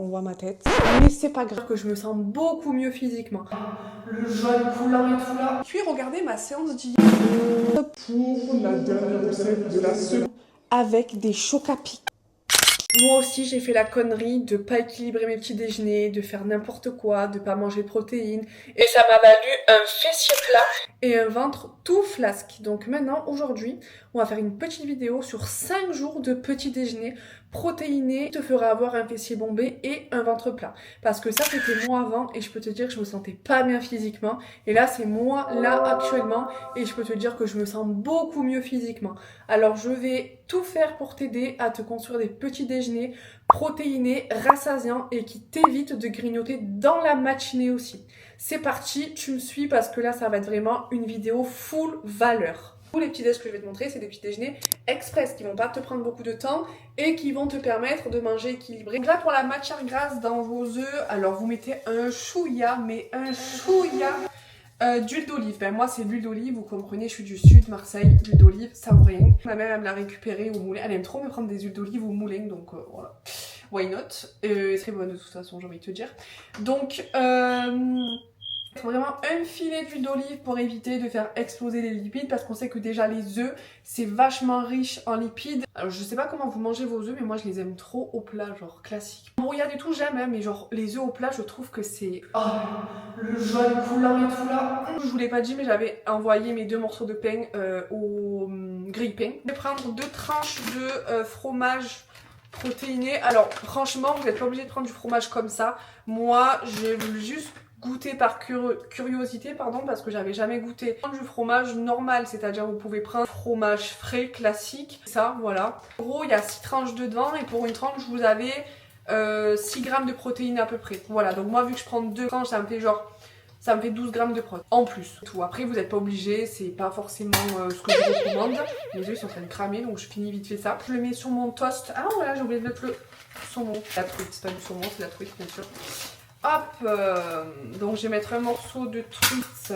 on voit ma tête. Mais c'est pas grave que je me sens beaucoup mieux physiquement. Le jaune coulant et tout là. Puis regardez ma séance d'hier. Pour la dernière recette de la semaine. Avec des chocs à pic. Moi aussi, j'ai fait la connerie de pas équilibrer mes petits déjeuners, de faire n'importe quoi, de pas manger de protéines. Et ça m'a valu un fessier plat et un ventre tout flasque. Donc maintenant, aujourd'hui, on va faire une petite vidéo sur 5 jours de petit déjeuner protéiné qui te fera avoir un fessier bombé et un ventre plat. Parce que ça, c'était moi avant et je peux te dire que je me sentais pas bien physiquement. Et là, c'est moi, là, actuellement. Et je peux te dire que je me sens beaucoup mieux physiquement. Alors, je vais tout faire pour t'aider à te construire des petits déjeuners protéinés, rassasiants et qui t'évitent de grignoter dans la matinée aussi. C'est parti, tu me suis parce que là, ça va être vraiment une vidéo full valeur. Tous les petits déjeuners que je vais te montrer, c'est des petits déjeuners express qui vont pas te prendre beaucoup de temps et qui vont te permettre de manger équilibré. Donc là, pour la matière grasse dans vos œufs, alors vous mettez un chouïa, mais un chouïa d'huile d'olive. Ben moi, c'est l'huile d'olive, vous comprenez, je suis du sud, Marseille, l'huile d'olive, ça vaut rien. Ma mère, elle me l'a récupérée au moulin. Elle aime trop me prendre des huiles d'olive au moulin, donc voilà. Why not? Très bonne de toute façon, j'ai envie de te dire. Donc, vraiment un filet d'huile d'olive pour éviter de faire exploser les lipides parce qu'on sait que déjà les œufs c'est vachement riche en lipides. Alors je sais pas comment vous mangez vos œufs mais moi je les aime trop au plat, genre classique. Brouillade et tout j'aime hein, mais genre les œufs au plat je trouve que c'est... Oh, le jaune coulant et tout là. Je vous l'ai pas dit mais j'avais envoyé mes 2 morceaux de pain au grille-pain. Je vais prendre 2 tranches de fromage protéiné. Alors franchement vous n'êtes pas obligé de prendre du fromage comme ça. Moi j'ai juste goûter par curiosité, pardon, parce que j'avais jamais goûté du fromage normal, c'est-à-dire vous pouvez prendre fromage frais classique, ça, voilà. En gros, il y a 6 tranches dedans et pour une tranche, vous avez 6 grammes de protéines à peu près. Voilà, donc moi, vu que je prends 2 tranches, ça me fait genre... Ça me fait 12 grammes de protéines en plus. Tout. Après, vous n'êtes pas obligé, c'est pas forcément ce que je recommande. Mes œufs sont en train de cramer, donc je finis vite fait ça. Je le mets sur mon toast. Ah voilà, j'ai oublié de mettre le saumon. La truite, c'est pas du saumon, c'est la truite, bien sûr. Hop, donc je vais mettre un morceau de truite.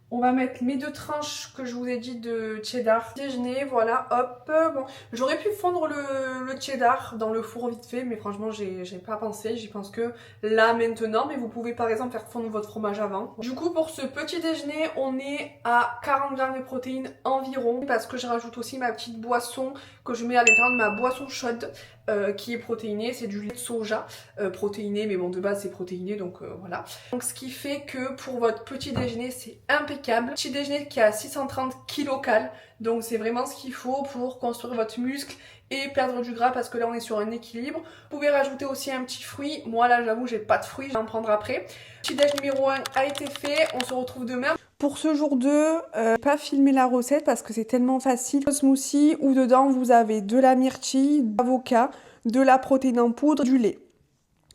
On va mettre mes 2 tranches que je vous ai dit de cheddar. Déjeuner, voilà, hop. Bon, j'aurais pu fondre le cheddar dans le four vite fait, mais franchement, j'ai pas pensé. J'y pense que là, maintenant. Mais vous pouvez par exemple faire fondre votre fromage avant. Du coup, pour ce petit déjeuner, on est à 40 grammes de protéines environ. Parce que je rajoute aussi ma petite boisson que je mets à l'intérieur de ma boisson chaude. Qui est protéiné, c'est du lait de soja protéiné, mais bon de base c'est protéiné donc voilà. Donc ce qui fait que pour votre petit déjeuner c'est impeccable. Petit déjeuner qui est à 630 kcal, donc c'est vraiment ce qu'il faut pour construire votre muscle et perdre du gras parce que là on est sur un équilibre. Vous pouvez rajouter aussi un petit fruit, moi là j'avoue j'ai pas de fruits, je vais en prendre après. Petit déj numéro 1 a été fait, on se retrouve demain. Pour ce jour 2, pas filmer la recette parce que c'est tellement facile. Le smoothie où dedans vous avez de la myrtille, de l'avocat, de la protéine en poudre, du lait.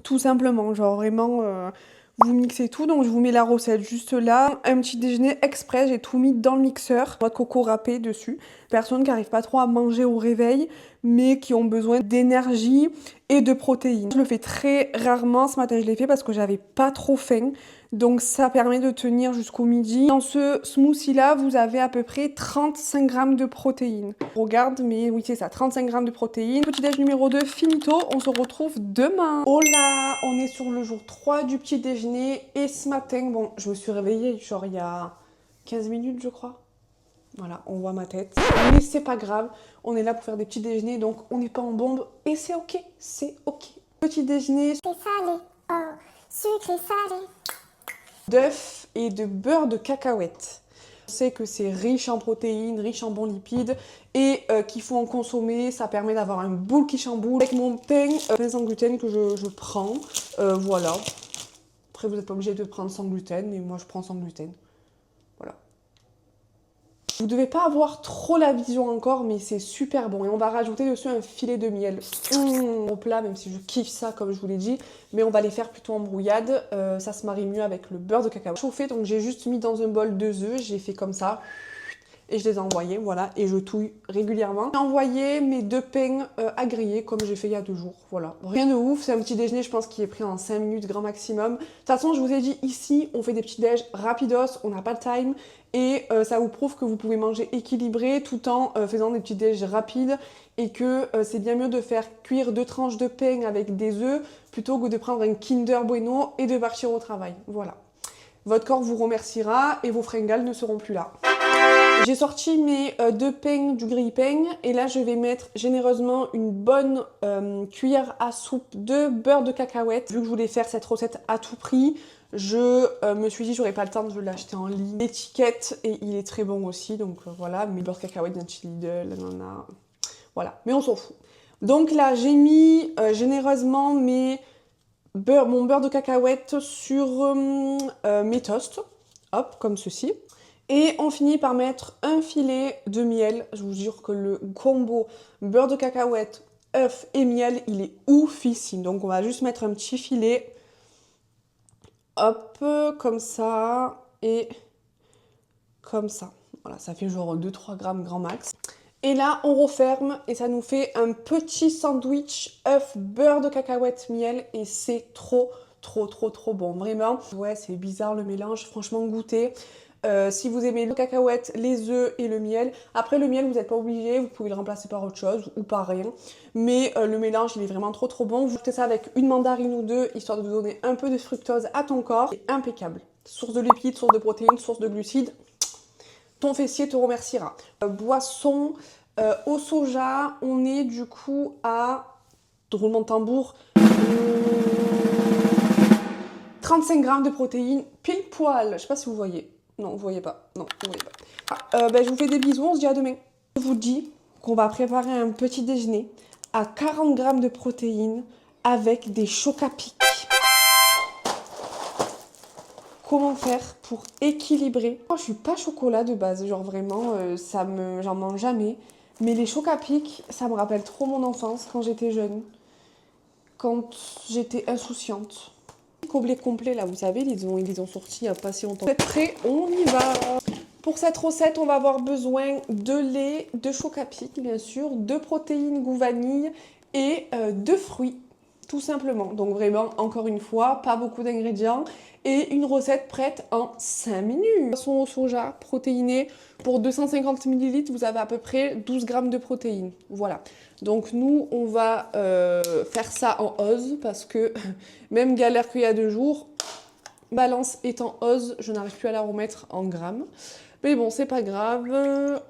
Tout simplement, genre vraiment vous mixez tout. Donc je vous mets la recette juste là. Un petit déjeuner express, j'ai tout mis dans le mixeur. Noix de coco râpée dessus. Personnes qui n'arrivent pas trop à manger au réveil mais qui ont besoin d'énergie et de protéines. Je le fais très rarement, ce matin je l'ai fait parce que j'avais pas trop faim. Donc ça permet de tenir jusqu'au midi. Dans ce smoothie là, vous avez à peu près 35 grammes de protéines. Je regarde, mais oui c'est ça, 35 grammes de protéines. Petit déj numéro 2, finito, on se retrouve demain. Oh là, on est sur le jour 3 du petit déjeuner. Et ce matin, bon, je me suis réveillée genre il y a 15 minutes je crois. Voilà, on voit ma tête. Mais c'est pas grave, on est là pour faire des petits déjeuners, donc on n'est pas en bombe. Et c'est ok, c'est ok. Petit déjeuner. C'est salé, oh, sucré salé. D'œufs et de beurre de cacahuète. On sait que c'est riche en protéines, riche en bons lipides et qu'il faut en consommer. Ça permet d'avoir un boule qui chamboule. Avec mon pain sans gluten que je prends, voilà. Après vous n'êtes pas obligé de prendre sans gluten, mais moi je prends sans gluten. Voilà. Vous ne devez pas avoir trop la vision encore, mais c'est super bon. Et on va rajouter dessus un filet de miel au plat, même si je kiffe ça, comme je vous l'ai dit. Mais on va les faire plutôt en brouillade. Ça se marie mieux avec le beurre de cacao. Chauffé, donc j'ai juste mis dans un bol 2 œufs. J'ai fait comme ça. et je les ai envoyés, voilà, et je touille régulièrement. J'ai envoyé mes 2 pains à griller comme j'ai fait il y a 2 jours, voilà. Rien de ouf, c'est un petit déjeuner, je pense, qui est pris en 5 minutes grand maximum. De toute façon, je vous ai dit, ici, on fait des petits déj rapidos, on n'a pas de time, et ça vous prouve que vous pouvez manger équilibré tout en faisant des petits déj rapides, et que c'est bien mieux de faire cuire 2 tranches de pain avec des œufs plutôt que de prendre un Kinder Bueno et de partir au travail, voilà. Votre corps vous remerciera et vos fringales ne seront plus là. J'ai sorti mes 2 pains du grille-pain et là je vais mettre généreusement une bonne cuillère à soupe de beurre de cacahuète. Vu que je voulais faire cette recette à tout prix, je me suis dit j'aurais pas le temps de l'acheter en ligne. L'étiquette, et il est très bon aussi, donc voilà, mes beurre de cacahuète d'un chez Lidl, nanana, voilà, mais on s'en fout. Donc là j'ai mis généreusement mon beurre de cacahuète sur mes toasts, hop, comme ceci. Et on finit par mettre un filet de miel. Je vous jure que le combo beurre de cacahuète, œuf et miel, il est oufissime. Donc on va juste mettre un petit filet, hop, comme ça, et comme ça. Voilà, ça fait genre 2-3 grammes grand max. Et là, on referme et ça nous fait un petit sandwich œuf, beurre de cacahuète, miel et c'est trop bon, vraiment. Ouais, c'est bizarre le mélange, franchement goûtez. Si vous aimez le cacahuète, les œufs et le miel. Après le miel, vous n'êtes pas obligé, vous pouvez le remplacer par autre chose ou par rien. Mais le mélange, il est vraiment trop bon. Vous faites ça avec une mandarine ou 2, histoire de vous donner un peu de fructose à ton corps. C'est impeccable. Source de lipides, source de protéines, source de glucides. Ton fessier te remerciera. Boisson au soja, on est du coup à, roulement de tambour, 35 grammes de protéines, pile poil. Je sais pas si vous voyez. Non, vous voyez pas. Non, vous voyez pas. Je vous fais des bisous, on se dit à demain. Je vous dis qu'on va préparer un petit déjeuner à 40 grammes de protéines avec des chocs à pic. Comment faire pour équilibrer? Moi, je suis pas chocolat de base, genre vraiment, j'en mange jamais. Mais les chocs à pic, ça me rappelle trop mon enfance quand j'étais jeune, quand j'étais insouciante. Gobelet complet, là, vous savez, ils ont sorti il n'y a pas si longtemps. Vous êtes prêts? On y va! Pour cette recette, on va avoir besoin de lait, de chocs à pic, bien sûr, de protéines goût vanille et de fruits, tout simplement. Donc vraiment, encore une fois, pas beaucoup d'ingrédients et une recette prête en 5 minutes. Poisson au soja protéiné, pour 250 ml, vous avez à peu près 12 grammes de protéines. Voilà. Donc nous, on va faire ça en ose parce que même galère qu'il y a 2 jours, balance étant ose, je n'arrive plus à la remettre en grammes. Mais bon, c'est pas grave.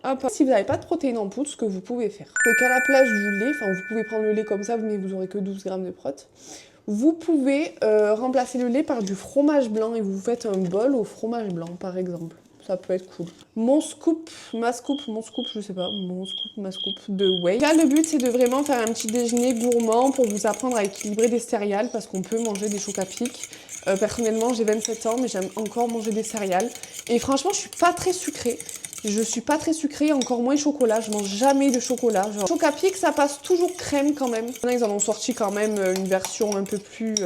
Hop. Si vous n'avez pas de protéines en poudre, ce que vous pouvez faire, c'est qu'à la place du lait, enfin vous pouvez prendre le lait comme ça, mais vous n'aurez que 12 grammes de prot. Vous pouvez remplacer le lait par du fromage blanc et vous faites un bol au fromage blanc, par exemple. Ça peut être cool. Mon scoop, ma scoop, je sais pas, ma scoop de whey. Là, le but, c'est de vraiment faire un petit déjeuner gourmand pour vous apprendre à équilibrer des céréales parce qu'on peut manger des chocs à pic. Personnellement, j'ai 27 ans, mais j'aime encore manger des céréales. Et franchement, je suis pas très sucrée. Je suis pas très sucrée, encore moins chocolat. Je mange jamais de chocolat. Genre, choc à pic, ça passe toujours crème quand même. Ils en ont sorti quand même une version un peu plus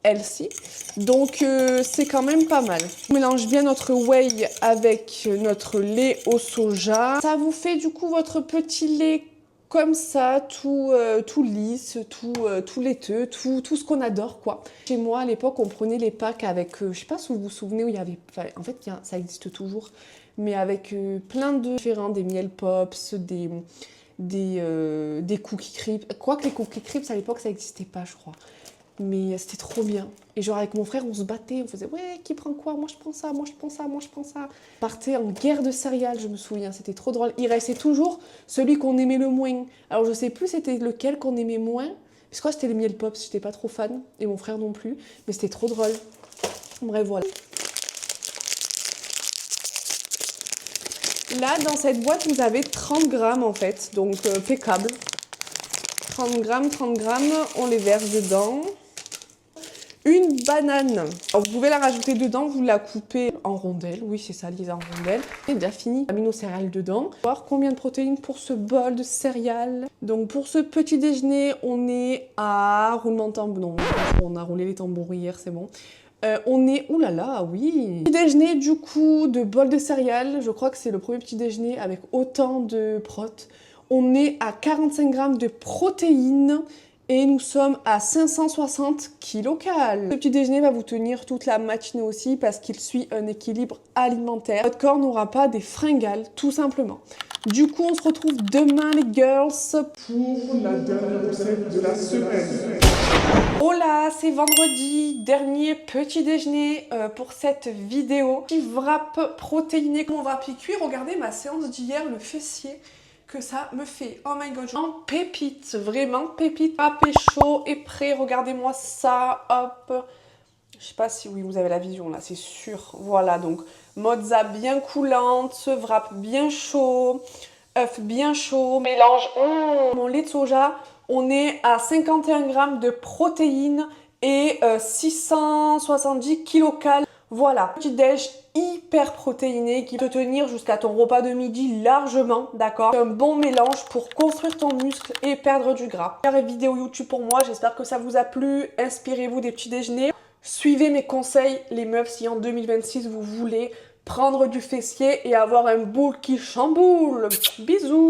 healthy. Donc, c'est quand même pas mal. On mélange bien notre whey avec notre lait au soja. Ça vous fait du coup votre petit lait comme ça, tout lisse, tout laiteux, tout ce qu'on adore, quoi. Chez moi, à l'époque, on prenait les packs avec, je sais pas si vous vous souvenez, où il y avait, enfin, en fait, ça existe toujours, mais avec plein de différents, des miel pops, des cookie crisps. Quoique les cookie crisps, à l'époque, ça n'existait pas, je crois. Mais c'était trop bien. Et genre avec mon frère, on se battait, on faisait « Ouais, qui prend quoi? Moi je prends ça, moi je prends ça, moi je prends ça. » On partait en guerre de céréales, je me souviens, c'était trop drôle. Il restait toujours celui qu'on aimait le moins. Alors je sais plus c'était lequel qu'on aimait moins. Parce que c'était les miel pops, j'étais pas trop fan, et mon frère non plus. Mais c'était trop drôle. Bref, voilà. Là, dans cette boîte, vous avez 30 grammes en fait, donc pécable. 30 grammes, on les verse dedans. Une banane. Alors, vous pouvez la rajouter dedans, vous la coupez en rondelles. Oui, c'est ça, Lisa, en rondelles. Et déjà fini, amino céréales dedans. On va voir combien de protéines pour ce bol de céréales. Donc, pour ce petit déjeuner, on est à roulement de tambour. Non, on a roulé les tambours hier, c'est bon. On est, oulala, oui. Petit déjeuner du coup de bol de céréales. Je crois que c'est le premier petit déjeuner avec autant de prot. On est à 45 grammes de protéines et nous sommes à 560 kcal. Ce petit déjeuner va vous tenir toute la matinée aussi parce qu'il suit un équilibre alimentaire. Votre corps n'aura pas des fringales, tout simplement. Du coup, on se retrouve demain les girls Pour la dernière recette de la semaine. Hola, c'est vendredi, dernier petit déjeuner pour cette vidéo. Petit wrap protéiné qu'on va piquer. Regardez ma séance d'hier, le fessier que ça me fait. Oh my god, en pépite, vraiment pépite. Râpé chaud et prêt, regardez-moi ça, hop. Je sais pas si oui, vous avez la vision là, c'est sûr. Voilà, donc mozza bien coulante, wrap bien chaud, œuf bien chaud, mélange mon lait de soja. On est à 51 grammes de protéines et 670 kcal. Voilà, petit déj hyper protéiné qui peut tenir jusqu'à ton repas de midi largement, d'accord? Un bon mélange pour construire ton muscle et perdre du gras. Première vidéo YouTube pour moi, j'espère que ça vous a plu. Inspirez-vous des petits déjeuners. Suivez mes conseils, les meufs, si en 2026 vous voulez prendre du fessier et avoir un boule qui chamboule. Bisous!